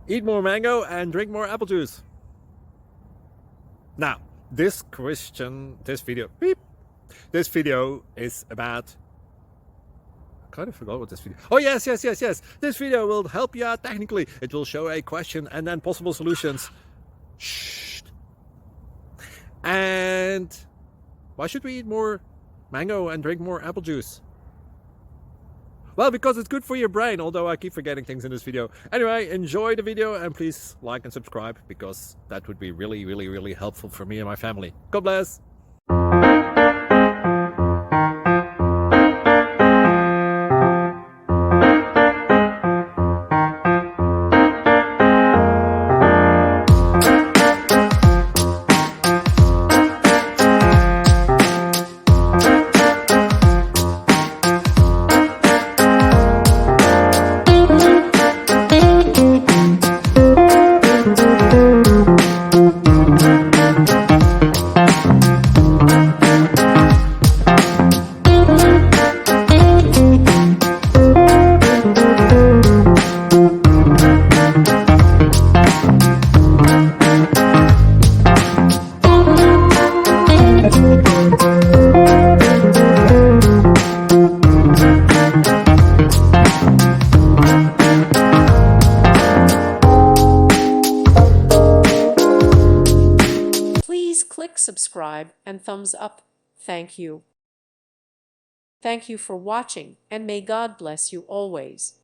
Eat more mango and drink more apple juice. Now, this video is about, I kind of forgot what this video. Oh, yes. This video will help you out technically. It will show a question and then possible solutions. Shh. And why should we eat more mango and drink more apple juice? Well, because it's good for your brain, although I keep forgetting things in this video. Anyway, enjoy the video and please like and subscribe, because that would be really helpful for me and my family. God bless! Please click subscribe and thumbs up. Thank you. Thank you for watching, and may God bless you always.